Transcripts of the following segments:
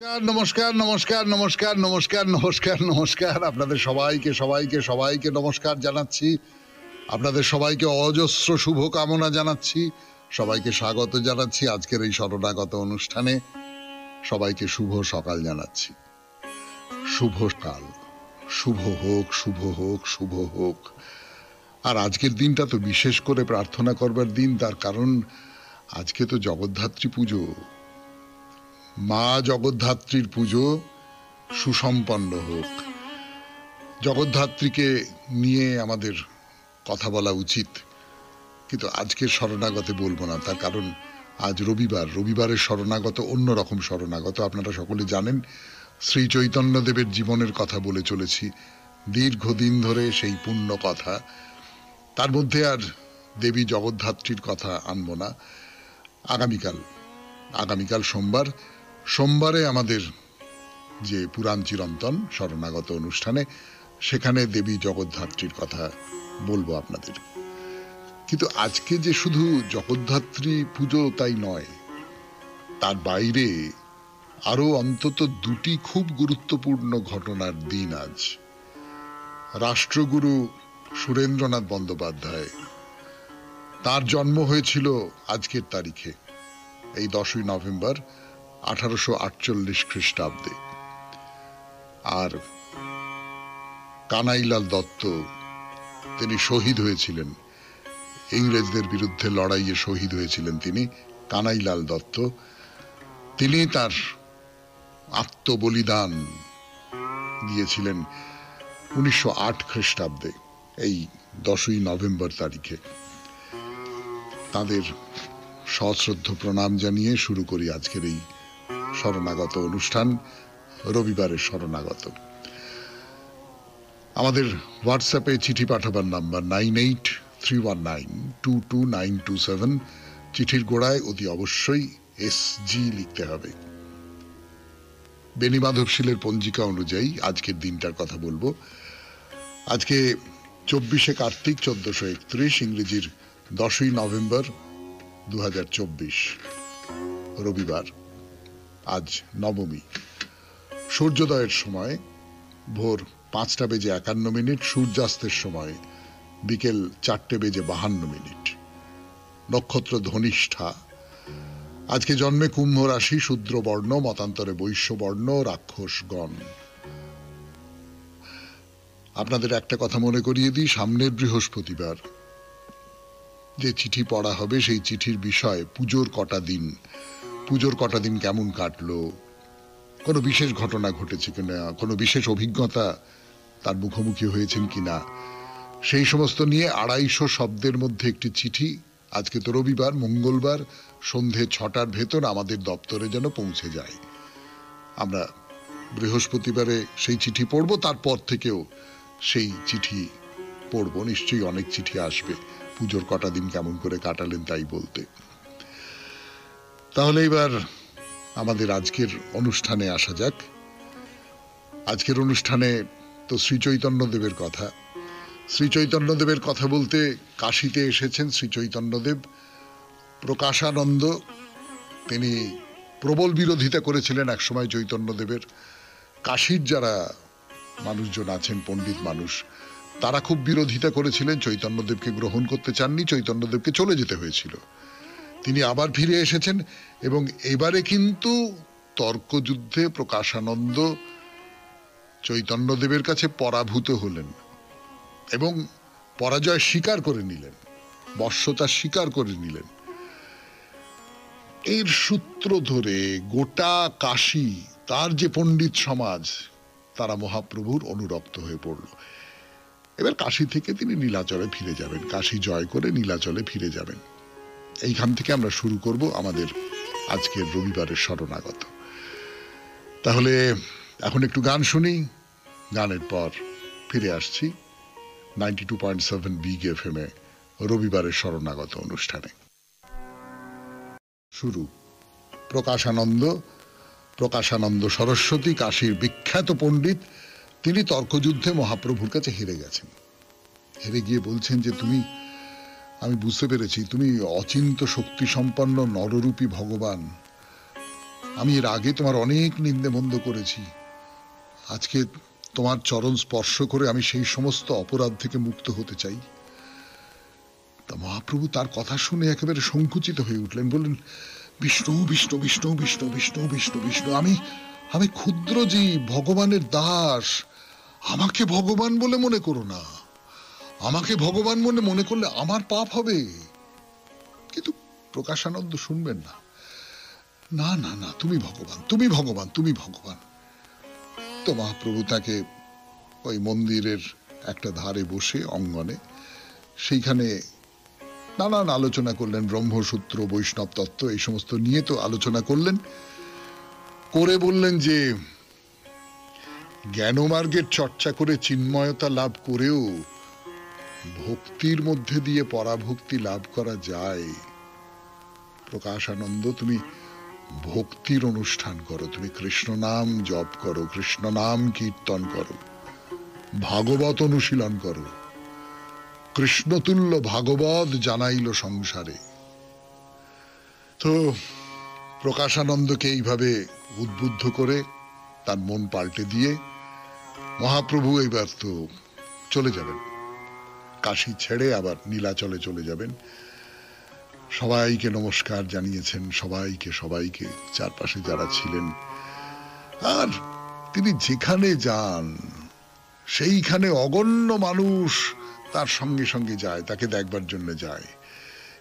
নমস্কার নমস্কার নমস্কার নমস্কার নমস্কার নমস্কার আপনাদের সবাইকে সবাইকে সবাইকে নমস্কার জানাচ্ছি। আপনাদের সবাইকে অজস্র শুভকামনা জানাচ্ছি, সবাইকে স্বাগত জানাচ্ছি আজকের এই শরণাগত অনুষ্ঠানে। সবাইকে শুভ সকাল জানাচ্ছি। শুভ কাল, শুভ হোক, শুভ হোক, শুভ হোক। আর আজকের দিনটা তো বিশেষ করে প্রার্থনা করবার দিন, তার কারণ আজকে তো জগদ্ধাত্রী পুজো। মা জগদ্ধাত্রীর পুজো সুসম্পন্ন হোক। জগদ্ধাত্রীকে নিয়ে আমাদের কথা বলা উচিত, কিন্তু আজকের শরণাগতে বলবো না, তার কারণ আজ রবিবার। রবিবারের শরণাগত অন্যরকম শরণাগত। আপনারা সকলে জানেন শ্রী চৈতন্যদেবের জীবনের কথা বলে চলেছি দীর্ঘদিন ধরে, সেই পুণ্য কথা। তার মধ্যে আর দেবী জগদ্ধাত্রীর কথা আনবো না। আগামীকাল সোমবারে আমাদের যে পুরাণ চিরন্তন শরণাগত অনুষ্ঠানে, সেখানে দেবী জগদ্ধাত্রীর কথা বলবো আপনাদের। কিন্তু আজকে যে শুধু জগদ্ধাত্রী পুজো তাই নয়, তার বাইরে আরো অন্তত দুটি খুব গুরুত্বপূর্ণ ঘটনার দিন আজ। রাষ্ট্রগুরু সুরেন্দ্রনাথ বন্দ্যোপাধ্যায়, তার জন্ম হয়েছিল আজকের তারিখে, এই 10ই নভেম্বর 1848 খ্রিস্টাব্দে। আর কানাইলাল দত্ত, তিনি শহীদ হয়েছিলেন, ইংরেজদের বিরুদ্ধে লড়াইয়ে শহীদ হয়েছিলেন তিনি। কানাইলাল দত্ত, তিনি তার আত্মবলিদান দিয়েছিলেন 1908 খ্রিস্টাব্দে এই 10ই নভেম্বর তারিখে। তাদের সশ্রদ্ধ প্রণাম জানিয়ে শুরু করি আজকের এই শরণাগত অনুষ্ঠান, রবিবারের শরণাগত। আমাদের হোয়াটসঅ্যাপে চিঠি পাঠাবার নাম্বার 9831922927। চিঠির গোড়ায় অতি অবশ্যই SG লিখতে হবে। বেণীমাধবশীলের পঞ্জিকা অনুযায়ী আজকের দিনটার কথা বলবো। আজকে 24শে কার্তিক 1431, ইংরেজির 10ই নভেম্বর 2024, রবিবার। আজ নবমী। সূর্যোদয়ের সময় ভোর 5:51, সূর্যাস্তের সময় বিকেল 4:52। নক্ষত্র ধনিষ্ঠা। আজকে জন্মে কুম্ভ রাশি, শূদ্র বর্ণ, মতান্তরে বৈশ্য বর্ণ, রাক্ষসগণ। আপনাদের একটা কথা মনে করিয়ে দিই, সামনের বৃহস্পতিবার যে চিঠি পড়া হবে সেই চিঠির বিষয় পুজোর কটা দিন কেমন কাটলো, কোনো বিশেষ ঘটনা ঘটেছে কিনা, কোনো বিশেষ অভিজ্ঞতা তার মুখোমুখি হয়েছেন কিনা, সেই সমস্ত নিয়ে 250 শব্দের মধ্যে একটি চিঠি আজকে তো রবিবার, মঙ্গলবার সন্ধে 6টার ভেতর আমাদের দপ্তরে যেন পৌঁছে যায়। আমরা বৃহস্পতিবারে সেই চিঠি পড়ব, তারপর থেকেও সেই চিঠি পড়ব, নিশ্চয়ই অনেক চিঠি আসবে পুজোর কটা দিন কেমন করে কাটালেন তাই বলতে। তাহলে এবার আমাদের আজকের অনুষ্ঠানে আসা যাক। আজকের অনুষ্ঠানে তো শ্রী চৈতন্যদেবের কথা। শ্রী চৈতন্যদেবের কথা বলতে কাশীতে এসেছেন শ্রী চৈতন্যদেব। প্রকাশানন্দ, তিনি প্রবল বিরোধিতা করেছিলেন একসময় চৈতন্যদেবের। কাশীর যারা মানুষজন আছেন, পণ্ডিত মানুষ, তারা খুব বিরোধিতা করেছিলেন, চৈতন্যদেবকে গ্রহণ করতে চাননি, চৈতন্যদেবকে চলে যেতে হয়েছিল। তিনি আবার ফিরে এসেছেন এবং এবারে কিন্তু তর্কযুদ্ধে প্রকাশানন্দ চৈতন্যদেবের কাছে পরাভূত হলেন এবং পরাজয় স্বীকার করে নিলেন, বশ্যতা স্বীকার করে নিলেন। এর সূত্র ধরে গোটা কাশী, তার যে পণ্ডিত সমাজ, তারা মহাপ্রভুর অনুরক্ত হয়ে পড়ল। এবার কাশী থেকে তিনি নীলাচলে ফিরে যাবেন, কাশী জয় করে নীলাচলে ফিরে যাবেন। এইখান থেকে আমরা শুরু করব আমাদের আজকের রবিবারের শরণাগত। তাহলে এখন একটু গান শুনি, গানের পর ফিরে আসছি 92.7 বিগ FM এ রবিবারের শরণাগত অনুষ্ঠানে। শুরু প্রকাশানন্দ সরস্বতী, কাশীর বিখ্যাত পণ্ডিত। তিনি তর্কযুদ্ধে মহাপ্রভুর কাছে হেরে গেছেন। হেরে গিয়ে বলছেন যে আমি বুঝতে পেরেছি তুমি অচিন্ত শক্তি সম্পন্ন নররূপী ভগবান, আমি এর আগে তোমার অনেক নিন্দে মন্দ করেছি, আজকে তোমার চরণ স্পর্শ করে আমি সেই সমস্ত অপরাধ থেকে মুক্ত হতে চাই। তা মহাপ্রভু তার কথা শুনে একেবারে সংকুচিত হয়ে উঠলেন, বললেন, বিষ্ণু বিষ্ণু বিষ্ণু বিষ্ণু বিষ্ণু বিষ্ণু বিষ্ণু, আমি ক্ষুদ্র জীব, ভগবানের দাস, আমাকে ভগবান বলে মনে করো না। আমাকে ভগবান বলে মনে করলে আমার পাপ হবে। কিন্তু প্রকাশানন্দ শুনবেন না। না না না, তুমি ভগবান, তুমি ভগবান, তুমি ভগবান। তো মহাপ্রভু তাকে ওই মন্দিরের একটা ধারে বসে অঙ্গনে সেইখানে নানান আলোচনা করলেন, ব্রহ্মসূত্র, বৈষ্ণব তত্ত্ব, এই সমস্ত নিয়ে তো আলোচনা করলেন, করে বললেন যে জ্ঞানমার্গের চর্চা করে চিন্ময়তা লাভ করেও ভক্তির মধ্যে দিয়ে পরাভক্তি লাভ করা যায়। প্রকাশানন্দ, তুমি ভক্তির অনুষ্ঠান করো, তুমি কৃষ্ণ নাম জপ করো, কৃষ্ণ নাম কীর্তন করো, ভাগবত অনুশীলন করো। কৃষ্ণতুল্য ভাগবত জানাইল সংসারে। তো প্রকাশানন্দকে এইভাবে উদ্বুদ্ধ করে তার মন পাল্টে দিয়ে মহাপ্রভু এইবার তো চলে যাবেন, কাশী ছেড়ে আবার নীলাচলে চলে যাবেন। সবাইকে নমস্কার জানিয়েছেন, সবাইকে চারপাশে যারা ছিলেন। আর তিনি যেখানে যান সেইখানে অগণ্য মানুষ তার সঙ্গে সঙ্গে যায়, তাকে দেখবার জন্য যায়।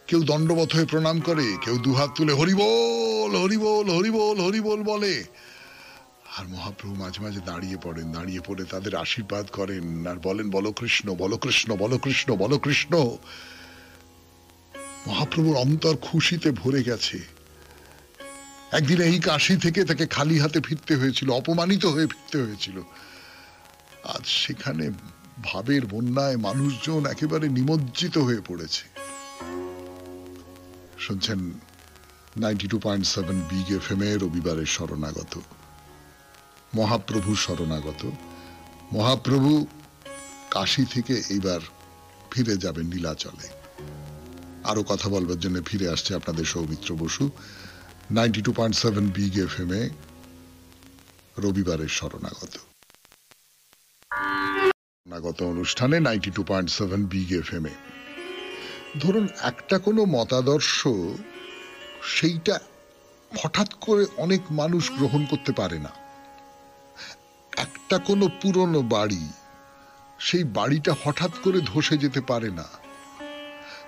কেউ দণ্ডবত হয়ে প্রণাম করে, কেউ দুহাত তুলে হরিবোল হরিবোল হরিবোল হরিবোল বলে। আর মহাপ্রভু মাঝে মাঝে দাঁড়িয়ে পড়েন, দাঁড়িয়ে পড়ে তাদের আশীর্বাদ করেন আর বলেন, বলো কৃষ্ণ, বলো কৃষ্ণ, বলো কৃষ্ণ, বলো কৃষ্ণ। মহাপ্রভুর অন্তর খুশিতে ভরে গেছে। একদিন এই কাশী থেকে তাকে খালি হাতে ফিরতে হয়েছিল, অপমানিত হয়ে ফিরতে হয়েছিল। আজ সেখানে ভাবের বন্যায় মানুষজন একেবারে নিমজ্জিত হয়ে পড়েছে। শুনছেন 92.7 বিগ এফএম এর রবিবারের শরণাগত, মহাপ্রভু শরণাগত। মহাপ্রভু কাশী থেকে এইবার ফিরে যাবেন নীলাচলে। আরো কথা বলবার জন্য ফিরে আসছে আপনাদের সৌমিত্র বসু 92.7 বিগ এফএম এ রবিবারের শরণাগত অনুষ্ঠানে 92.7 বিগ এফএম এ। ধরুন একটা কোনো মতাদর্শ, সেইটা হঠাৎ করে অনেক মানুষ গ্রহণ করতে পারে না। একটা কোনো পুরনো বাড়ি, সেই বাড়িটা হঠাৎ করে ধসে যেতে পারে না।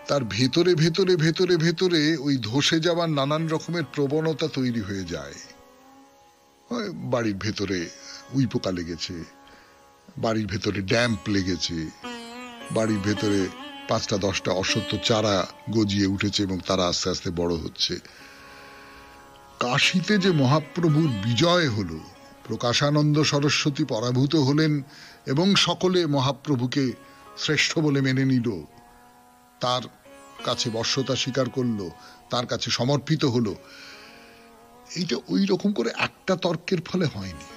তার ভেতরে ভেতরে ভেতরে ভেতরে ওই ধসে যাওয়ার নানান রকমের প্রবণতা তৈরি হয়ে যায়। বাড়ির ভেতরে উইপোকা লেগেছে, বাড়ির ভেতরে ড্যাম্প লেগেছে, বাড়ির ভেতরে 5-10টা অসত্য চারা গজিয়ে উঠেছে এবং তারা আস্তে আস্তে বড় হচ্ছে। কাশীতে যে মহাপ্রভুর বিজয় হলো, প্রকাশানন্দ সরস্বতী পরাভূত হলেন এবং সকলে মহাপ্রভুকে শ্রেষ্ঠ বলে মেনে নিল, তার কাছে বশ্যতা স্বীকার করলো, তার কাছে সমর্পিত হলো। এইটা ওই রকম করে একটা তর্কের ফলে হয়নি।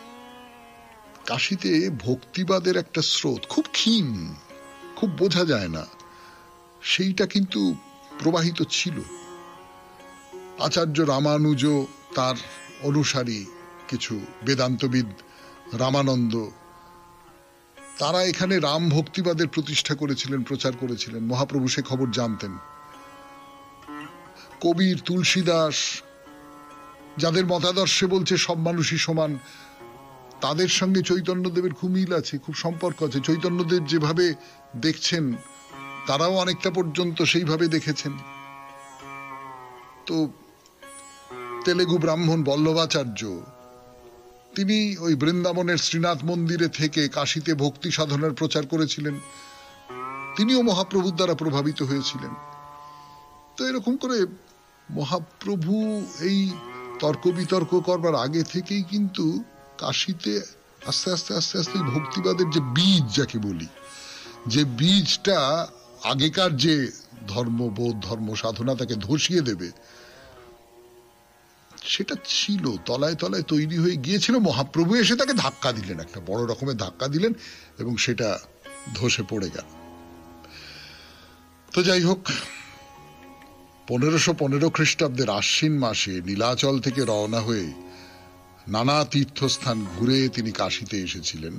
কাশীতে ভক্তিবাদের একটা স্রোত, খুব ক্ষীণ, খুব বোঝা যায় না, সেইটা কিন্তু প্রবাহিত ছিল। আচার্য রামানুজ, তার অনুসারী কিছু বেদান্তবিদ, রামানন্দ, তারা এখানে রাম ভক্তিবাদের প্রতিষ্ঠা করেছিলেন, প্রচার করেছিলেন। মহাপ্রভু সে খবর জানতেন। কবির, তুলসীদাস, যাদের মতাদর্শে বলছে সব মানুষই সমান, তাদের সঙ্গে চৈতন্যদেবের খুব মিল আছে, খুব সম্পর্ক আছে। চৈতন্যদেব যেভাবে দেখছেন তারাও অনেকটা পর্যন্ত সেইভাবে দেখেছেন। তো তেলেগু ব্রাহ্মণ বল্লভাচার্য, তিনি ওই বৃন্দাবনের শ্রীনাথ মন্দিরে থেকে কাশীতে ভক্তি সাধনার প্রচার করেছিলেন। তিনিও মহাপ্রভুর দ্বারা প্রভাবিত হয়েছিলেন। তো এরকম করে মহাপ্রভু এই তর্ক বিতর্ক করবার আগে থেকেই কিন্তু কাশীতে আস্তে আস্তে আস্তে আস্তে ভক্তিবাদের যে বীজ, যাকে বলি, যে বীজটা আগেকার যে ধর্মবোধ, ধর্ম সাধনা তাকে ধসিয়ে দেবে, সেটা ছিল তলায় তলায় তৈরি হয়ে গিয়েছিল। মহাপ্রভু এসে তাকে ধাক্কা দিলেন, একটা বড় রকমের ধাক্কা দিলেন এবং সেটা ধসে পড়ে গেল। তো যাই হোক, 1515 খ্রিস্টাব্দের আশ্বিন মাসে নীলাচল থেকে রওনা হয়ে নানা তীর্থস্থান ঘুরে তিনি কাশীতে এসেছিলেন।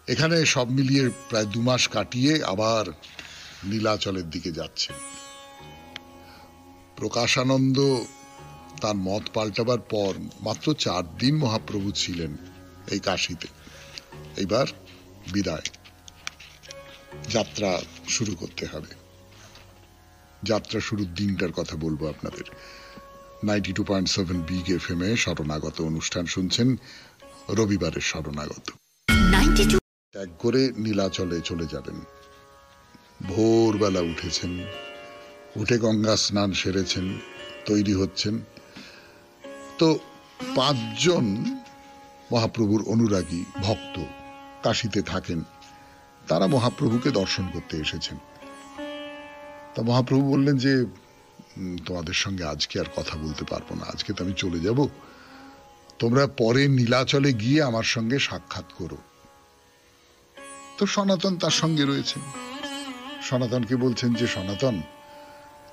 এখানে সব মিলিয়ে প্রায় 2 মাস কাটিয়ে আবার নীলাচলের দিকে যাচ্ছেন। প্রকাশানন্দ তার মত পাল্টাবার পর মাত্র 4 দিন মহাপ্রভু ছিলেন এই কাশীতে। এইবার বিদায়, যাত্রা শুরু করতে হবে। যাত্রা শুরুর দিনটার কথা বলবো আপনাদের। 92.7 বিগ এফএম এ শরণাগত অনুষ্ঠান শুনছেন, রবিবারের শরণাগত। ত্যাগ করে নীলাচলে চলে যাবেন। ভোরবেলা উঠেছেন, উঠে গঙ্গা স্নান সেরেছেন, তৈরি হচ্ছেন। তো 5 জন মহাপ্রভুর অনুরাগী ভক্ত কাশীতে থাকেন, তারা মহাপ্রভুকে দর্শন করতে এসেছেন। তা মহাপ্রভু বললেন যে তোমাদের সঙ্গে আজকে আর কথা বলতে পারবো না, আজকে তো আমি চলে যাব, তোমরা পরে নীলাচলে গিয়ে আমার সঙ্গে সাক্ষাৎ করো। তো সনাতন তার সঙ্গে রয়েছেন। সনাতনকে বলছেন যে সনাতন,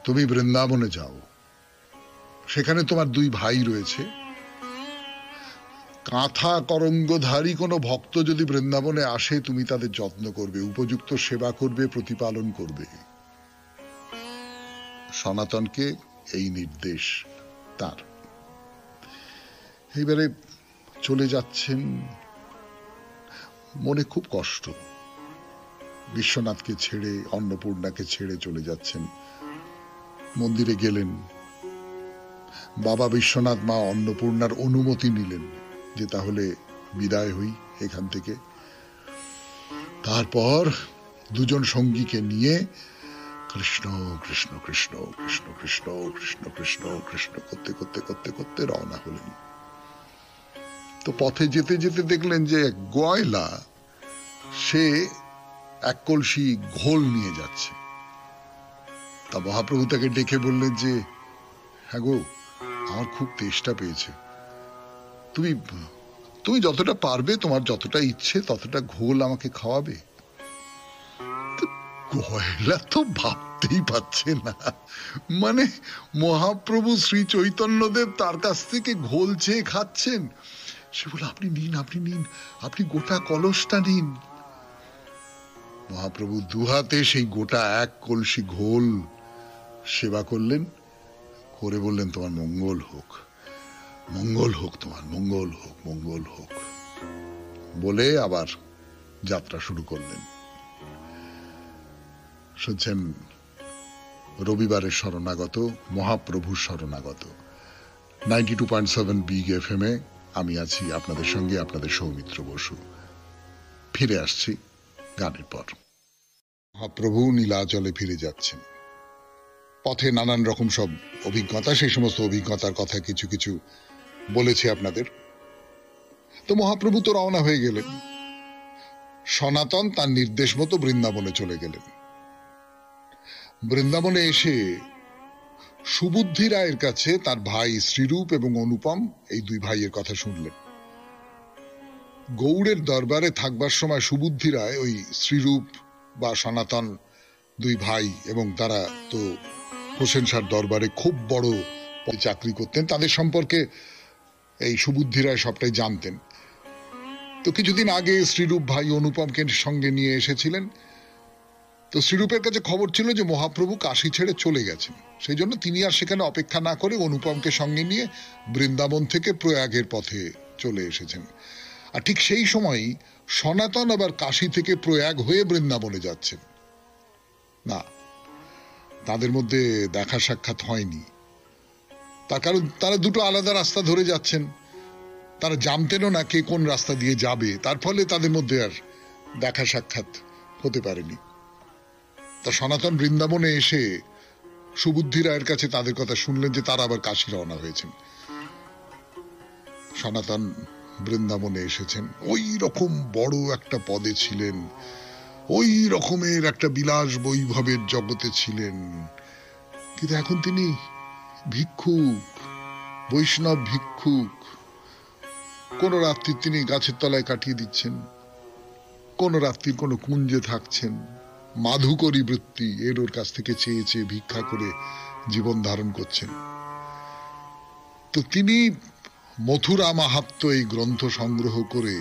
তুমি বৃন্দাবনে যাও, সেখানে তোমার 2 ভাই রয়েছে। কাঁথা করঙ্গধারী কোনো ভক্ত যদি বৃন্দাবনে আসে, তুমি তাদের যত্ন করবে, উপযুক্ত সেবা করবে, প্রতিপালন করবে। সনাতনকে এই নির্দেশ তার। এইবারে চলে যাচ্ছেন, মনে খুব কষ্ট। বিশ্বনাথকে ছেড়ে, অন্নপূর্ণাকে ছেড়ে চলে যাচ্ছেন। মন্দিরে গেলেন, বাবা বিশ্বনাথ মা অন্নপূর্ণার অনুমতি নিলেন যে তাহলে বিদায় হই এখান থেকে। তারপর 2 জন সঙ্গীকে নিয়ে কৃষ্ণ কৃষ্ণ কৃষ্ণ কৃষ্ণ কৃষ্ণ কৃষ্ণ কৃষ্ণ কৃষ্ণ করতে করতে করতে করতে রওনা হলেন। তো পথে যেতে যেতে দেখলেন যে গয়লা সে 1 কলসি ঘোল নিয়ে যাচ্ছে। তা মহাপ্রভু তাকে ডেকে বললেন যে হ্যাঁ গো, আমার খুব তেষ্টা পেয়েছে, তুমি যতটা পারবে, তোমার যতটা ইচ্ছে ততটা ঘোল আমাকে খাওয়াবে। গয়লা তো ভাবতেই পারছে না, মানে মহাপ্রভু শ্রী চৈতন্যদেব তার কাছ থেকে ঘোল চেয়ে খাচ্ছেন। সে বলে আপনি নিন, আপনি নিন, আপনি গোটা কলসটা নিন। মহাপ্রভু 2 হাতে সেই গোটা 1 কলসি ঘোল সেবা করলেন, করে বললেন তোমার মঙ্গল হোক, মঙ্গল হোক, তোমার মঙ্গল হোক, মঙ্গল হোক, বলে আবার যাত্রা শুরু করলেন। শুনছেন রবিবারের শরণাগত, মহাপ্রভুর শরণাগত। 92.7 বিগ এফএম এ আমি আছি আপনাদের সঙ্গে, আপনাদের সৌমিত্র বসু। ফিরে আসছি গানের পর। মহাপ্রভু নীলাচলে ফিরে যাচ্ছেন। পথে নানান রকম সব অভিজ্ঞতা, সেই সমস্ত অভিজ্ঞতার কথা কিছু কিছু বলেছি আপনাদের। তো মহাপ্রভু তো রওনা হয়ে গেলেন। সনাতন তার নির্দেশ মতো বৃন্দাবনে চলে গেলেন। বৃন্দাবনে এসে সুবুদ্ধি রায়ের কাছে তার ভাই শ্রীরূপ এবং অনুপম, এই 2 ভাইয়ের কথা শুনলেন। গৌড়ের দরবারে থাকবার সময় সুবুদ্ধি রায় ওই শ্রীরূপ বা সনাতন 2 ভাই, এবং তারা তো হোসেন শাহর দরবারে খুব বড় চাকরি করতেন, তাদের সম্পর্কে এই সুবুদ্ধি রায় সবটাই জানতেন। তো কিছুদিন আগে শ্রীরূপ ভাই অনুপমকে সঙ্গে নিয়ে এসেছিলেন। তো শ্রীরূপের কাছে খবর ছিল যে মহাপ্রভু কাশী ছেড়ে চলে গেছেন, সেই জন্য তিনি আর সেখানে অপেক্ষা না করে অনুপমকে সঙ্গে নিয়ে বৃন্দাবন থেকে প্রয়াগের পথে চলে এসেছেন। আর ঠিক সেই সময়ই সনাতন আবার কাশী থেকে প্রয়াগ হয়ে বৃন্দাবনে যাচ্ছেন। না, তাদের মধ্যে দেখা সাক্ষাৎ হয়নি। তার কারণ তারা 2টো আলাদা রাস্তা ধরে যাচ্ছেন, তারা জানতেনও না কে কোন রাস্তা দিয়ে যাবে, তার ফলে তাদের মধ্যে আর দেখা সাক্ষাৎ হতে পারেনি। তা সনাতন বৃন্দাবনে এসে সুবুদ্ধি রায়ের কাছে তাদের কথা শুনলেন যে তারা আবার কাশী রওনা হয়েছেন। সনাতন বৃন্দাবনে এসেছেন, ওই রকম বড় একটা পদে ছিলেন, ওই রকমের একটা বিলাস বৈভবের জগতে ছিলেন, কিন্তু এখন তিনি ভিক্ষুক, বৈষ্ণব ভিক্ষুক। কোন রাত্রি তিনি গাছের তলায় কাটিয়ে দিচ্ছেন, কোন রাত্রি কোন কুঞ্জে থাকছেন, মাধুকরী বৃত্তি এর ওর কাছ থেকে চেয়ে চেয়ে ভিক্ষা করে জীবন ধারণ করছেন। তো তিনি মথুরা মাহাত্ম্য এই গ্রন্থ সংগ্রহ করে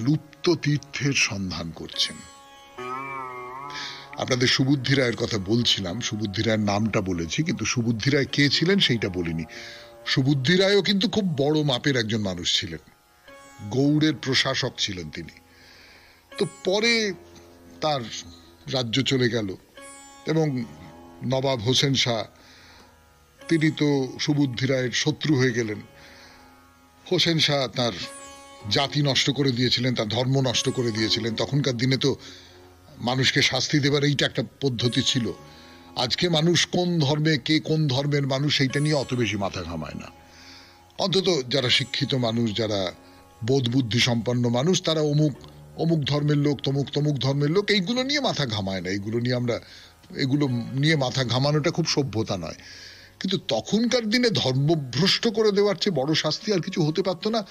লুপ্ত তীর্থের সন্ধান করছেন। আপনাদের সুবুদ্ধি রায়ের কথা বলছিলাম, সুবুদ্ধি রায়ের নামটা বলেছি, কিন্তু সুবুদ্ধি রায় কে ছিলেন সেইটা বলিনি। সুবুদ্ধি রায়ও কিন্তু খুব বড় মাপের একজন মানুষ ছিলেন, গৌড়ের প্রশাসক ছিলেন তিনি। তো পরে তার রাজ্য চলে গেল এবং নবাব হোসেন শাহ তিনি তো সুবুদ্ধি রায়ের শত্রু হয়ে গেলেন। হোসেন শাহ তার জাতি নষ্ট করে দিয়েছিলেন, তার ধর্ম নষ্ট করে দিয়েছিলেন। তখনকার দিনে তো মানুষকে শাস্তি দেবার এইটা একটা পদ্ধতি ছিল। আজকে মানুষ কোন ধর্মে, কে কোন ধর্মের মানুষ, সেইটা নিয়ে অত বেশি মাথা ঘামায় না। অন্তত যারা শিক্ষিত মানুষ, যারা বোধ বুদ্ধি সম্পন্ন মানুষ, তারা অমুক অমুক ধর্মের লোক, তমুক তমুক ধর্মের লোক, এইগুলো নিয়ে মাথা ঘামায় না। এগুলো নিয়ে মাথা ঘামানোটা খুব সভ্যতা নয়। কিন্তু তখনকার দিনে ধর্মভ্রষ্ট করে দেওয়ার চেয়ে বড় শাস্তি আর কিছু হতে পারতো না।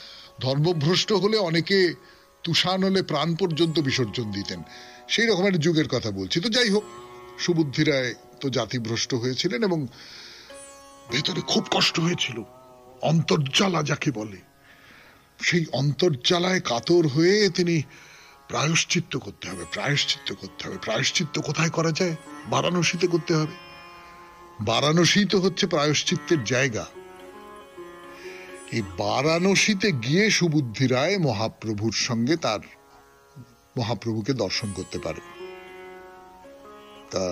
ধর্মভ্রষ্ট হলে অনেকে তুষান হলে প্রাণ পর্যন্ত বিসর্জন দিতেন, সেই রকমের যুগের কথা বলছি। তো যাই হোক, সুবুদ্ধি রায় তো জাতিভ্রষ্ট হয়েছিলেন এবং ভেতরে খুব কষ্ট হয়েছিল, অন্তর্জ্বালা যাকে বলে। সেই অন্তর্জ্বালায় কাতর হয়ে তিনি প্রায়শ্চিত্ত করতে হবে, প্রায়শ্চিত্ত করতে হবে। প্রায়শ্চিত্ত কোথায় করা যায়? বারাণসীতে করতে হবে। বারাণসী তো হচ্ছে প্রায়শ্চিত্তের জায়গা। এই বারাণসীতে গিয়ে সুবুদ্ধি রায় মহাপ্রভুর সঙ্গে তার মহাপ্রভুকে দর্শন করতে পারে। তা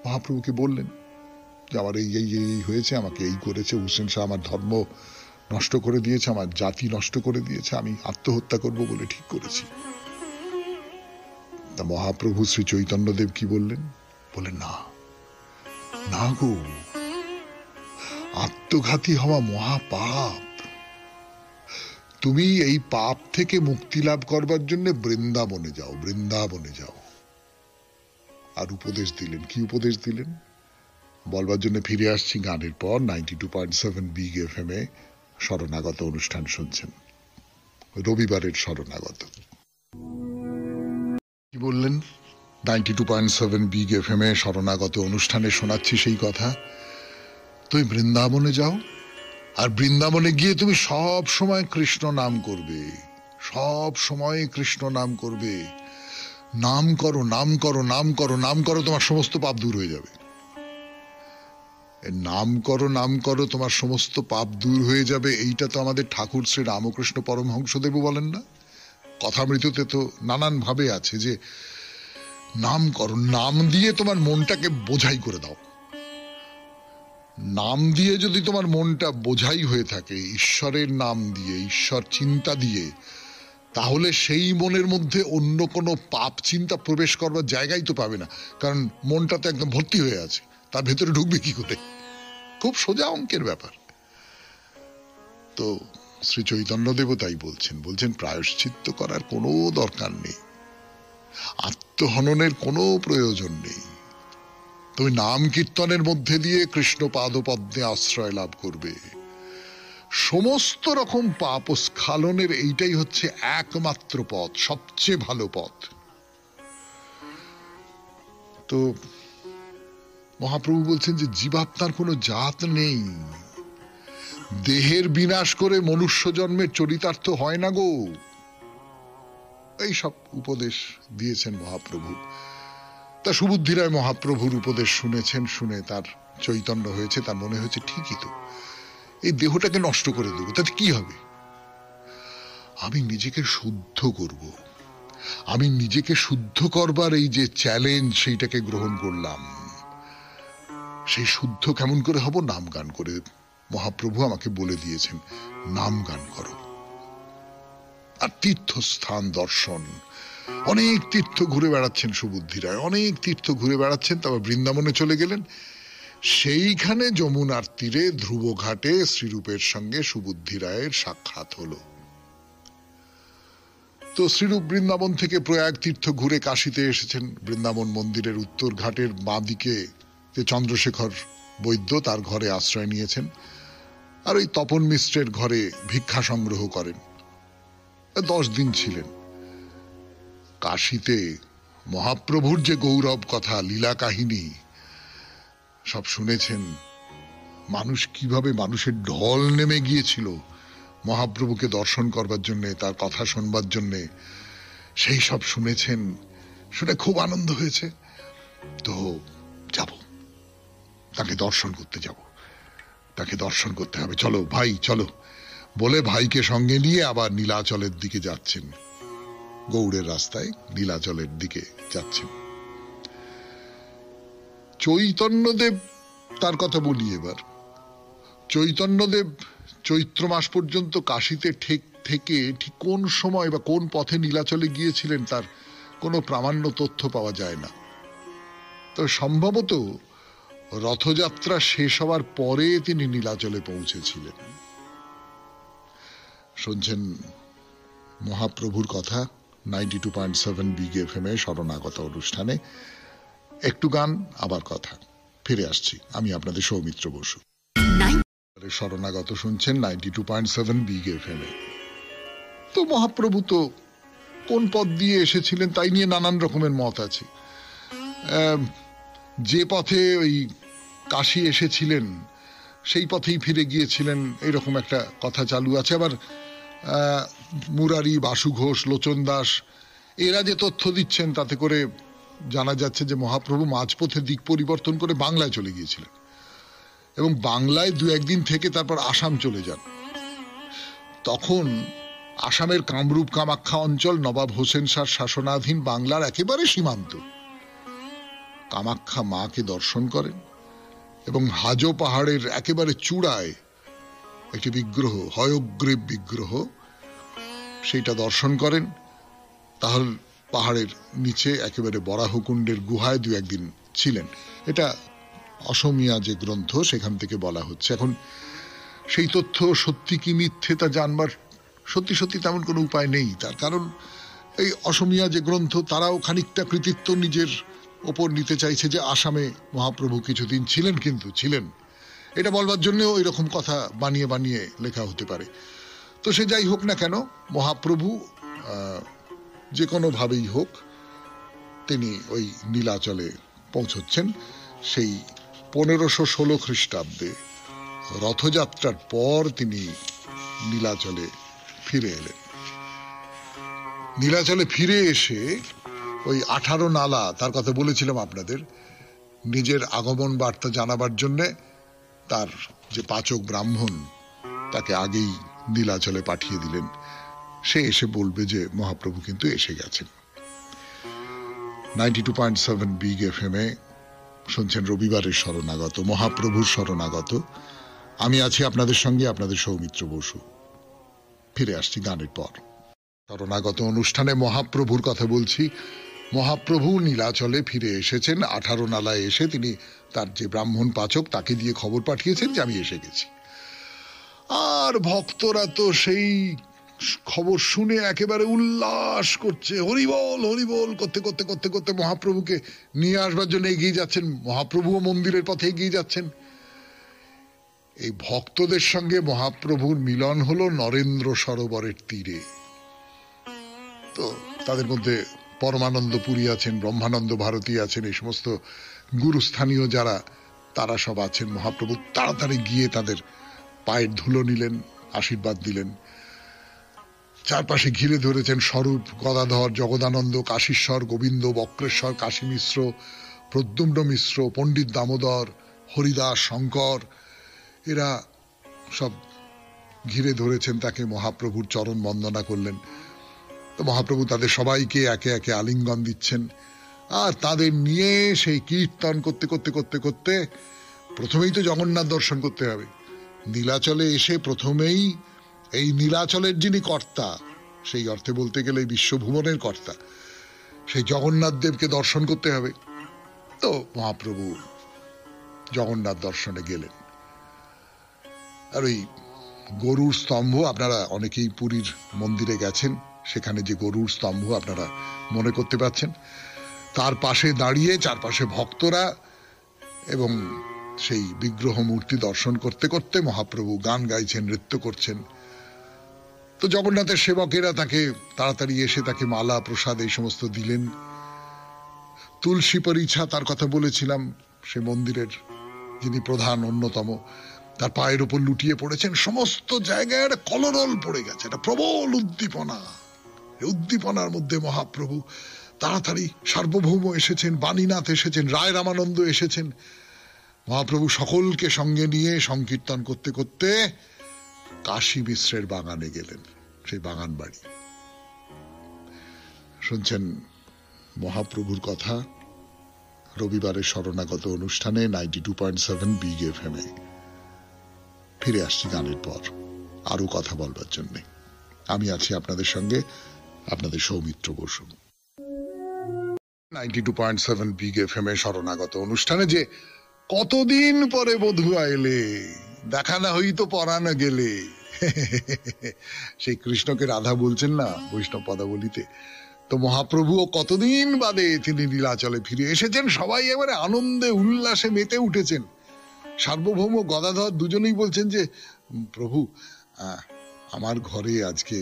মহাপ্রভুকে বললেন যে আমার এই এই এই হয়েছে, আমাকে এই করেছে, হুসেন শাহ আমার ধর্ম নষ্ট করে দিয়েছে, আমার জাতি নষ্ট করে দিয়েছে, আমি আত্মহত্যা করব বলে ঠিক করেছি। তা মহাপ্রভু শ্রী চৈতন্যদেব কি বললেন? বললেন না না গো, আত্মঘাতী হওয়া মহাপাপ। তুমি এই পাপ থেকে মুক্তি লাভ করবার জন্য বৃন্দাবনে যাও, বৃন্দাবনে যাও। আর উপদেশ দিলেন। কি উপদেশ দিলেন বলবার জন্য ফিরে আসছি গানের পর। 92.7 বিগ FM এ শরণাগত অনুষ্ঠান শুনছেন, রবিবারের শরণাগত। কি বললেন? 92.7 বিগ FM এ শরণাগত অনুষ্ঠানে শোনাচ্ছি সেই কথা। তুমি বৃন্দাবনে যাও, আর বৃন্দাবনে গিয়ে তুমি সব সময় কৃষ্ণ নাম করবে, সব সময় কৃষ্ণ নাম করবে। নাম করো, নাম করো, নাম করো, নাম করো, তোমার সমস্ত পাপ দূর হয়ে যাবে। নাম করো, নাম করো, তোমার সমস্ত পাপ দূর হয়ে যাবে। এইটা তো আমাদের ঠাকুর শ্রী রামকৃষ্ণ পরমহংসদেবও বলেন না? কথামৃততে তো নানান ভাবে আছে যে নাম করো, নাম দিয়ে তোমার মনটাকে বোঝাই করে দাও। নাম দিয়ে যদি তোমার মনটা বোঝাই হয়ে থাকে, ঈশ্বরের নাম দিয়ে, ঈশ্বর চিন্তা দিয়ে, তাহলে সেই মনের মধ্যে অন্য কোনো পাপ চিন্তা প্রবেশ করবার জায়গাই তো পাবে না। কারণ মনটা তো একদম ভর্তি হয়ে আছে, তার ভেতরে ঢুকবে কি করে? খুব সোজা অঙ্কের ব্যাপার। তো শ্রী চৈতন্যদেব তাই বলছেন প্রায়শ্চিত্ত করার কোনো দরকার নেই, আত্মহননের কোনো প্রয়োজন নেই। তুমি নাম কীর্তনের মধ্যে দিয়ে কৃষ্ণ পাদপদ্মে আশ্রয় লাভ করবে। সমস্ত রকম পাপ স্খলনের এইটাই হচ্ছে একমাত্র পথ, সবচেয়ে ভালো পথ। তো মহাপ্রভু বলছেন যে জীবাত্মার কোনো জাত নেই, দেহের বিনাশ করে মনুষ্য জন্মের চরিতার্থ হয় না গো। এই সব উপদেশ দিয়েছেন মহাপ্রভু। তা সুবুদ্ধি রায় মহাপ্রভুর উপদেশ শুনেছেন, শুনে তার চৈতন্য হয়েছে, তার মনে হয়েছে ঠিকই তো, এই দেহটাকে নষ্ট করে দেবো, তাতে কি হবে? আমি নিজেকে শুদ্ধ করব। আমি নিজেকে শুদ্ধ করবার এই যে চ্যালেঞ্জ, সেইটাকে গ্রহণ করলাম। সেই শুদ্ধ কেমন করে হব? নাম গান করে। মহাপ্রভু আমাকে বলে দিয়েছেন নাম গান করো। আর তীর্থস্থান দর্শন, অনেক তীর্থ ঘুরে বেড়াচ্ছেন সুবুদ্ধি রায়, অনেক তীর্থ ঘুরে বেড়াচ্ছেন। তারপর বৃন্দাবনে চলে গেলেন। সেইখানে যমুনার তীরে ধ্রুব ঘাটে শ্রীরূপের সঙ্গে সুবুদ্ধি রায়ের সাক্ষাৎ হলো। তো শ্রীরূপ বৃন্দাবন থেকে প্রয়াগ তীর্থ ঘুরে কাশীতে এসেছেন। বৃন্দাবন মন্দিরের উত্তর ঘাটের বাঁ দিকে যে চন্দ্রশেখর বৈদ্য, তার ঘরে আশ্রয় নিয়েছেন। আর ওই তপন মিশ্রের ঘরে ভিক্ষা সংগ্রহ করেন। 10 দিন ছিলেন। কাশীতে মহাপ্রভুর যে গৌরব কথা, লীলা কাহিনী সব শুনেছেন। মানুষ কিভাবে, মানুষের ঢল নেমে গিয়েছিল মহাপ্রভুকে দর্শন করবার জন্যে, তার কথা শুনবার জন্যে, সেই সব শুনেছেন, শুনে খুব আনন্দ হয়েছে। তো যাব, তাকে দর্শন করতে যাব, তাকে দর্শন করতে হবে, চলো ভাই চলো বলে ভাইকে সঙ্গে নিয়ে আবার নীলাচলের দিকে যাচ্ছেন। গৌড়ের রাস্তায় নীলাচলের দিকে যাচ্ছেন। চৈতন্যদেব, তার কথা বলি এবার। চৈতন্যদেব চৈত্র মাস পর্যন্ত কাশীতে থেকে ঠিক কোন সময় বা কোন পথে নীলাচলে গিয়েছিলেন তার কোনো প্রামাণ্য তথ্য পাওয়া যায় না। তো সম্ভবত রথযাত্রা শেষ হওয়ার পরে তিনি নীলাচলে পৌঁছেছিলেন। শুনছেন মহাপ্রভুর কথা 92.7 বিগ এফএম এ শরণাগত অনুষ্ঠানে। একটু গান, আবার কথা, ফিরে আসছি। আমি আপনাদের সৌমিত্র বসু। শরণাগত শুনছেন 92.7 বিগ এফএম এ। তো মহাপ্রভু তো কোন পথ দিয়ে এসেছিলেন তাই নিয়ে নানান রকমের মত আছে। যে পথে ওই কাশী এসেছিলেন সেই পথেই ফিরে গিয়েছিলেন, এরকম একটা কথা চালু আছে। আবার মুরারি, বাসু ঘোষ, লোচন দাস এরা যে তথ্য দিচ্ছেন তাতে করে জানা যাচ্ছে যে মহাপ্রভু মাঝপথে দিক পরিবর্তন করে বাংলায় চলে গিয়েছিলেন এবং বাংলায় দু একদিন থেকে তারপর আসাম চলে যান। তখন আসামের কামরূপ কামাখ্যা অঞ্চল নবাব হোসেন শাহর শাসনাধীন বাংলার একেবারে সীমান্ত। কামাখ্যা মাকে দর্শন করেন এবং হাজো পাহাড়ের একেবারে চূড়ায় একটি বিগ্রহ, হয়গ্রীব বিগ্রহ, সেইটা দর্শন করেন। তাহলে পাহাড়ের নিচে একেবারে বরাহকুণ্ডের গুহায় দু একদিন ছিলেন। এটা অসমীয়া যে গ্রন্থ সেখান থেকে বলা হচ্ছে। এখন সেই তথ্য সত্যি কি মিথ্যে তা জানবার সত্যি সত্যি তেমন কোনো উপায় নেই। তার কারণ এই অসমীয়া যে গ্রন্থ তারাও খানিকটা কৃতিত্ব নিজের ওপর নিতে চাইছে যে আসামে মহাপ্রভু কিছুদিন ছিলেন, কিন্তু ছিলেন এটা বলবার জন্যও এরকম কথা বানিয়ে বানিয়ে লেখা হতে পারে। তো সে যাই হোক না কেন, মহাপ্রভু যে কোনোভাবেই হোক তিনি ওই নীলাচলে পৌঁছচ্ছেন। সেই 1516 খ্রিস্টাব্দে রথযাত্রার পর তিনি নীলাচলে ফিরে এলেন। নীলাচলে ফিরে এসে ওই 18 নালা, তার কথা বলেছিলাম আপনাদের, নিজের আগমন বার্তা জানাবার জন্যে তার যে পাচক ব্রাহ্মণ তাকে আগেই নীলাচলে পাঠিয়ে দিলেন। সে এসে বলবে যে মহাপ্রভু কিন্তু এসে গেছেন। 92.7 বিগ এফএম এ শুনছেন রবিবারের শরণাগত, মহাপ্রভুর শরণাগত। আমি আছি আপনাদের সঙ্গে, আপনাদের সৌমিত্র বসু। ফিরে আসছি গানের পর। শরণাগত অনুষ্ঠানে মহাপ্রভুর কথা বলছি। মহাপ্রভু নীলাচলে ফিরে এসেছেন। 18 নালায় এসে তিনি তার যে ব্রাহ্মণ পাচক তাকে দিয়ে খবর পাঠিয়েছেন যে আমি এসে গেছি। আর ভক্তরা তো সেই খবর শুনে একেবারে উল্লাস করছে, হরিবল হরিবল করতে করতে করতে করতে মহাপ্রভুকে নিয়ে আসবার জন্য এগিয়ে যাচ্ছেন। মহাপ্রভুও মন্দিরের পথে এগিয়ে যাচ্ছেন। এই ভক্তদের সঙ্গে মহাপ্রভুর মিলন হলো নরেন্দ্র সরোবরের তীরে। তো তাদের মধ্যে পরমানন্দ পুরী আছেন, ব্রহ্মানন্দ ভারতী আছেন, এই সমস্ত গুরুস্থানীয় যারা তারা সব আছেন। মহাপ্রভু তাড়াতাড়ি গিয়ে তাদের পায়ের ধুলো নিলেন, আশীর্বাদ দিলেন। চারপাশে ঘিরে ধরেছেন স্বরূপ, গদাধর, জগদানন্দ, কাশীশ্বর, গোবিন্দ, বক্রেশ্বর, কাশী মিশ্র, প্রদ্যুম্ন মিশ্র, পণ্ডিত দামোদর, হরিদাস, শঙ্কর, এরা সব ঘিরে ধরেছেন তাকে। মহাপ্রভুর চরণ বন্দনা করলেন। তো মহাপ্রভু তাদের সবাইকে একে একে আলিঙ্গন দিচ্ছেন আর তাদের নিয়ে সেই কীর্তন করতে করতে করতে করতে প্রথমেই তো জগন্নাথ দর্শন করতে হবে। নীলাচলে এসে প্রথমেই এই নীলাচলের যিনি কর্তা, সেই অর্থে বলতে গেলে বিশ্বভুবনের কর্তা, সেই জগন্নাথ দেবকে দর্শন করতে হবে। তো মহাপ্রভু জগন্নাথ দর্শনে গেলেন। আর ওই গরুর স্তম্ভ, আপনারা অনেকেই পুরীর মন্দিরে গেছেন, সেখানে যে গরুর স্তম্ভ আপনারা মনে করতে পারছেন, তার পাশে দাঁড়িয়ে চারপাশে ভক্তরা এবং সেই বিগ্রহ মূর্তি দর্শন করতে করতে মহাপ্রভু গান গাইছেন, নৃত্য করছেন। তো জগন্নাথের সেবকেরা তাকে তাড়াতাড়ি এসে তাকে মালা প্রসাদ এই সমস্ত দিলেন। তুলসী পরিছা, তার কথা বলেছিলাম, সে মন্দিরের যিনি প্রধান অন্যতম, তার পায়ের উপর লুটিয়ে পড়েছেন। সমস্ত জায়গায় একটা কলরল পড়ে গেছে, একটা প্রবল উদ্দীপনা। উদ্দীপনার মধ্যে মহাপ্রভু তাড়াতাড়ি, সার্বভৌম এসেছেন, বাণীনাথ এসেছেন, রায় রামানন্দ এসেছেন। মহাপ্রভু সকলকে সঙ্গে নিয়ে সংকীর্তন করতে করতে কাশী মিশ্রের বাগানে গেলেন, সেই বাগান বাড়ি। শুনছেন মহাপ্রভুর কথা রবিবারের শরণাগত অনুষ্ঠানে 92.7 বিগ এফএম এ। ফিরে আসছি গানের পর আরো কথা বলবার জন্য। আমি আছি আপনাদের সঙ্গে, আপনাদের সৌমিত্র বসু। 92.7 বিগ এফএম এ শরণাগত অনুষ্ঠানে যে কতদিন পরে বধূয়া এলে, দেখা না হই তো পরানো গেলে, সেই কৃষ্ণকে রাধা বলছেন না বৈষ্ণব পদাবলিতে। তো মহাপ্রভুও কতদিন বাদে তিনি নীলাচলে ফিরে এসেছেন। সবাই এবারে আনন্দে উল্লাসে মেতে উঠেছেন। সার্বভৌম গদাধর দুজনেই বলছেন যে প্রভু আমার ঘরে আজকে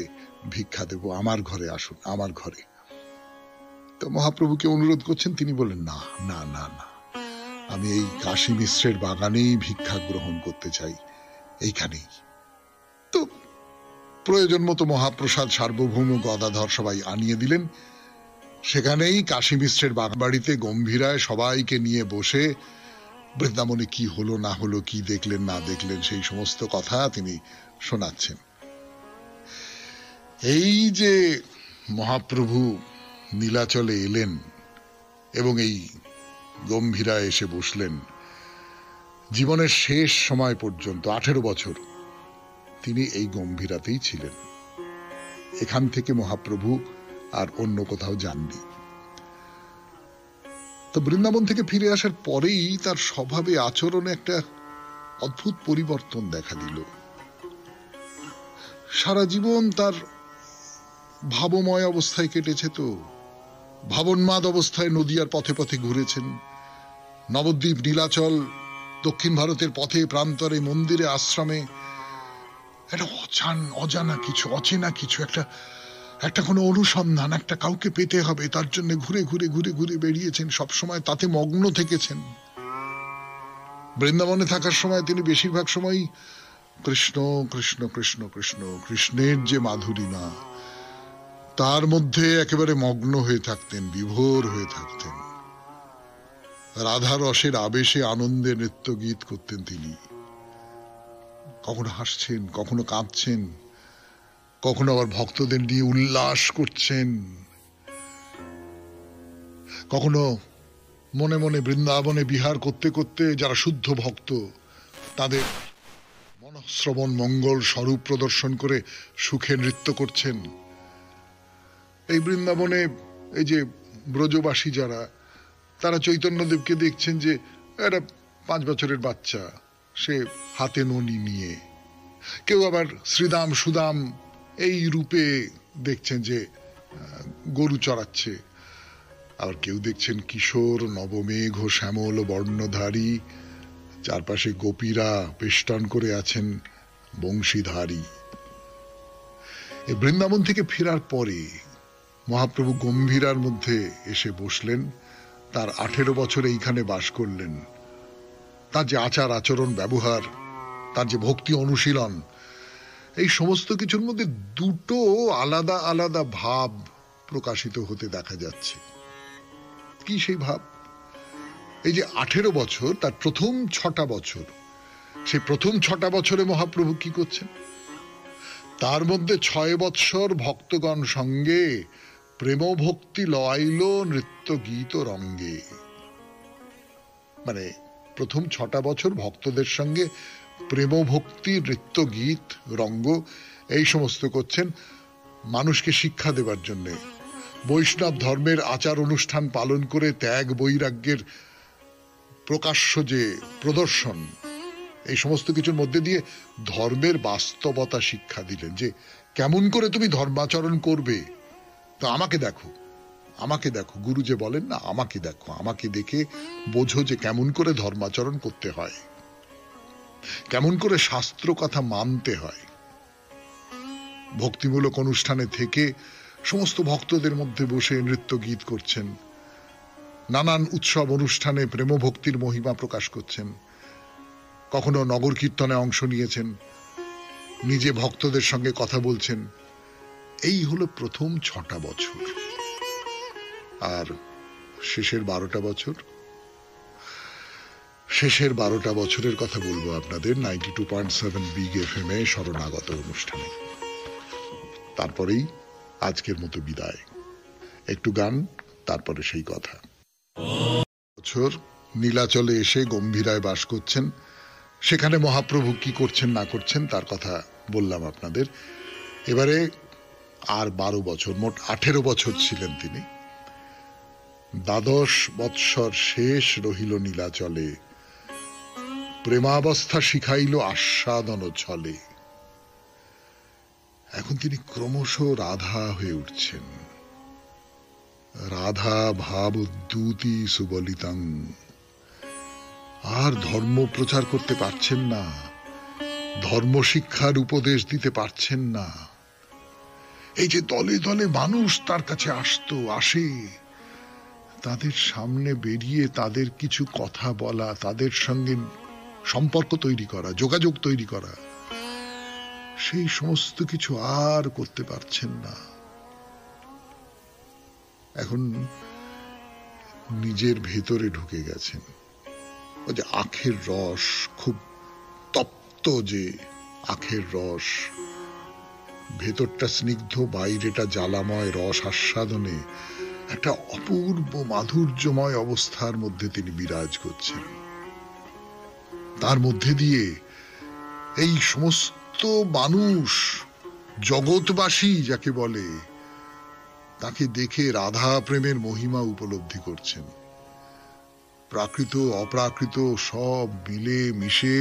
ভিক্ষা দেব, আমার ঘরে আসুন, আমার ঘরে। তো মহাপ্রভুকে অনুরোধ করছেন, তিনি বলেন না না না না, আমি এই কাশী মিশ্রের বাগানেই ভিক্ষা গ্রহণ করতে চাই, এইখানেই। তো প্রয়োজন মতো মহাপ্রসাদ সার্বভৌম গদাধর সবাই আনিয়ে দিলেন। সেখানেই কাশী মিশ্রের বাড়িতে গম্ভীরায় সবাইকে নিয়ে বসে বৃন্দাবনে কি হলো না হলো, কি দেখলেন না দেখলেন, সেই সমস্ত কথা তিনি শোনাচ্ছেন। এই যে মহাপ্রভু নীলাচলে এলেন এবং এই গম্ভীরায় এসে বসলেন, জীবনের শেষ সময় পর্যন্ত 18 বছর তিনি এই গম্ভীরাতেই ছিলেন। এখান থেকে মহাপ্রভু আর অন্য কোথাও যাননি। তো বৃন্দাবন থেকে ফিরে আসার পরেই তার স্বভাবে আচরণে একটা অদ্ভুত পরিবর্তন দেখা দিল। সারা জীবন তার ভাবময় অবস্থায় কেটেছে। তো ভাবন্মাদ অবস্থায় নদিয়ার পথে পথে ঘুরেছেন। নবদ্বীপ, নীলাচল, দক্ষিণ ভারতের পথে প্রান্তরে, মন্দিরে, আশ্রমে একটা অজানা কিছু, অচেনা কিছু, একটা কোনো অনুসন্ধান, একটা কাউকে পেতে হবে, তার জন্য ঘুরে ঘুরে ঘুরে ঘুরে বেরিয়েছেন। সবসময় তাতে মগ্ন থেকেছেন। বৃন্দাবনে থাকার সময় তিনি বেশিরভাগ সময় কৃষ্ণ কৃষ্ণ কৃষ্ণ কৃষ্ণ, কৃষ্ণের যে মাধুরীমা, তার মধ্যে একেবারে মগ্ন হয়ে থাকতেন, বিভোর হয়ে থাকতেন। রাধা রসের আবেশে আনন্দে নৃত্য গীত করতেন তিনি। কখনো হাসছেন, কখনো কাঁদছেন, কখনো আবার ভক্তদের নিয়ে উল্লাস করছেন, কখনো মনে মনে বৃন্দাবনে বিহার করতে করতে যারা শুদ্ধ ভক্ত তাদের মনঃশ্রবণ মঙ্গল স্বরূপ প্রদর্শন করে সুখে নৃত্য করছেন। এই বৃন্দাবনে এই যে ব্রজবাসী যারা, তারা চৈতন্যদেবকে দেখছেন যে একটা 5 বছরের বাচ্চা, সে হাতে ননি নিয়ে। কেউ আবার শ্রীদাম সুদাম এই রূপে দেখছেন যে গরু চড়াচ্ছে। আর কেউ দেখছেন কিশোর নবমেঘ শ্যামল বর্ণধারী, চারপাশে গোপীরা বেষ্টন করে আছেন বংশীধারী। এই বৃন্দাবন থেকে ফেরার পরে মহাপ্রভু গম্ভীরার মধ্যে এসে বসলেন। তার 18 বছর এইখানে বাস করলেন। তার যে আচার আচরণ ব্যবহার, তার যে ভক্তি অনুশীলন, এই সমস্ত কিছুর মধ্যে দুটো আলাদা আলাদা ভাব প্রকাশিত হতে দেখা যাচ্ছে। কি সেই ভাব? এই যে 18 বছর, তার প্রথম 6টা বছর, সেই প্রথম 6টা বছরে মহাপ্রভু কি করছেন? তার মধ্যে 6 বৎসর ভক্তগণ সঙ্গে প্রেম ভক্তি লয়াইল নৃত্য গীত রঙ্গে। মানে প্রথম 6টা বছর ভক্তদের সঙ্গে প্রেম ভক্তি, নৃত্য গীত, রঙ্গ এই সমস্ত করছেন মানুষকে শিক্ষা দেবার জন্য। বৈষ্ণব ধর্মের আচার অনুষ্ঠান পালন করে ত্যাগ বৈরাগ্যের প্রকাশ্য যে প্রদর্শন, এই সমস্ত কিছুর মধ্যে দিয়ে ধর্মের বাস্তবতা শিক্ষা দিলেন যে কেমন করে তুমি ধর্মাচরণ করবে। তো আমাকে দেখো, আমাকে দেখো, গুরু যে বলেন না, আমাকে দেখো, আমাকে দেখে বোঝো যে কেমন করে ধর্মাচরণ করতে হয়, কেমন করে শাস্ত্র কথা মানতে হয়। ভক্তিমূলক অনুষ্ঠানে থেকে সমস্ত ভক্তদের মধ্যে বসে নৃত্য গীত করছেন, নানান উৎসব অনুষ্ঠানে প্রেম ভক্তির মহিমা প্রকাশ করছেন। কখনো নগর কীর্তনে অংশ নিয়েছেন, নিজে ভক্তদের সঙ্গে কথা বলছেন। এই হলো প্রথম 6টা বছর। আর শেষের 12টা বছর, শেষের 12টা বছরের কথা বলবো আপনাদের 92.7 বিগ FM এ শরণাগত অনুষ্ঠানে। তারপরেই আজকের মতো বিদায়। একটু গান, তারপরে সেই কথা। বছর নীলাচলে এসে গম্ভীরায় বাস করছেন। সেখানে মহাপ্রভু কি করছেন না করছেন তার কথা বললাম আপনাদের। এবারে আর 12 বছর, মোট 18 বছর ছিলেন তিনি। 12 বৎসর শেষ রহিল নীলাচলে, প্রেমাবস্থা শিখাইল আস্বাদন ছলে। এখন তিনি ক্রমশ রাধা হয়ে উঠছেন। রাধা ভাব উদ্যুতি সুবলিতাং। আর ধর্ম প্রচার করতে পারছেন না, ধর্ম শিক্ষার উপদেশ দিতে পারছেন না। এই যে দলে দলে মানুষ তার কাছে আসে, তাদের সামনে বেরিয়ে তাদের কিছু কথা বলা, তাদের সঙ্গে সম্পর্ক তৈরি করা, যোগাযোগ তৈরি করা, সেই সমস্ত কিছু আর করতে পারছেন না। এখন নিজের ভেতরে ঢুকে গেছেন। ওই যে আখের রস, খুব তপ্ত যে আখের রস, ভেতরটা স্নিগ্ধ, বাইরেটা জ্বালাময়, রস আস্বাদনে একটা অপূর্ব মাধুর্যময় অবস্থার মধ্যে তিনি বিরাজ করছেন। তার মধ্যে দিয়ে এই সমস্ত মানুষ, জগৎবাসী যাকে বলে, তাকে দেখে রাধা প্রেমের মহিমা উপলব্ধি করছেন। প্রাকৃত অপ্রাকৃত সব মিলে মিশে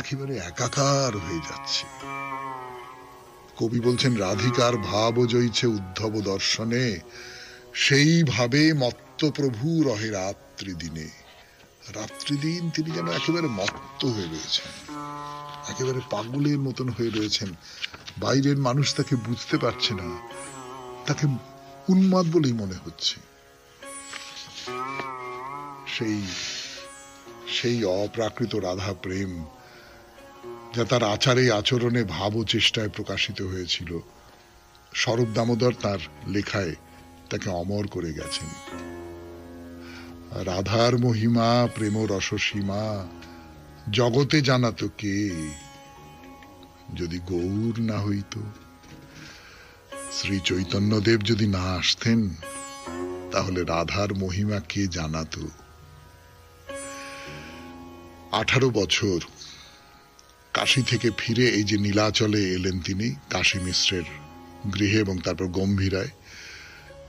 একেবারে একাকার হয়ে যাচ্ছে। কবি বলছেন, রাধিকার ভাব জয়ছে উদ্ধব দর্শনে, সেইভাবে মত্ত প্রভু রহে রাত্রি দিনে। রাত্রি দিন তিনি যেন একেবারে মত্ত হয়ে রয়েছেন, একেবারে পাগলের মতন হয়ে রয়েছেন। বাইরের মানুষ তাকে বুঝতে পারছে না, তাকে উন্মাদ বলেই মনে হচ্ছে। সেই অপ্রাকৃত রাধা প্রেম যা তার আচারে আচরণে ভাব ও চেষ্টায় প্রকাশিত হয়েছিল, স্বরূপ দামোদর তার লেখায় তাকে অমর করে গেছেন। রাধার মহিমা প্রেম রসসীমা জগতে জানাতো কে, যদি গৌর না হইত। শ্রী চৈতন্যদেব যদি না আসতেন, তাহলে রাধার মহিমা কে জানাতো? 18 বছর কাশী থেকে ফিরে এই যে নীলাচলে এলেন তিনি, কাশী মিশ্রের গৃহে এবং তারপর গম্ভীরায়।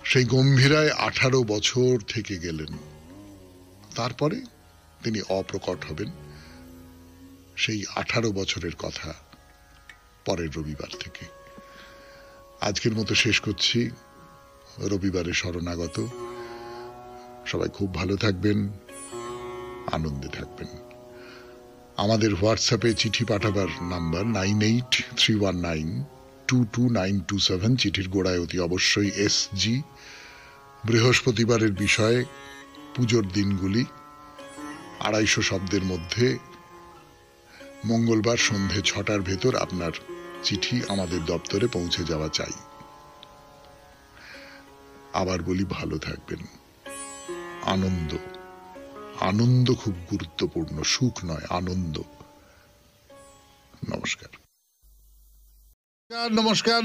সেই গম্ভীরায় 18 বছর থেকে গেলেন। তারপরে তিনি অপ্রকট হবেন। সেই 18 বছরের কথা পরের রবিবার থেকে। আজকের মতো শেষ করছি। রবিবারে শরণাগত। সবাই খুব ভালো থাকবেন, আনন্দে থাকবেন। আমাদের হোয়াটসঅ্যাপে চিঠি পাঠাবার নাম্বার 9831922927। চিঠির গোড়ায় অতি অবশ্যই SG। বৃহস্পতিবারের বিষয়ে পুজোর দিনগুলি 250 শব্দের মধ্যে। মঙ্গলবার সন্ধে 6টার ভেতর আপনার চিঠি আমাদের দপ্তরে পৌঁছে যাওয়া চাই। আবার বলি, ভালো থাকবেন। আনন্দ, আনন্দ খুব গুরুত্বপূর্ণ, সুখ নয়, আনন্দ। নমস্কার, নমস্কার।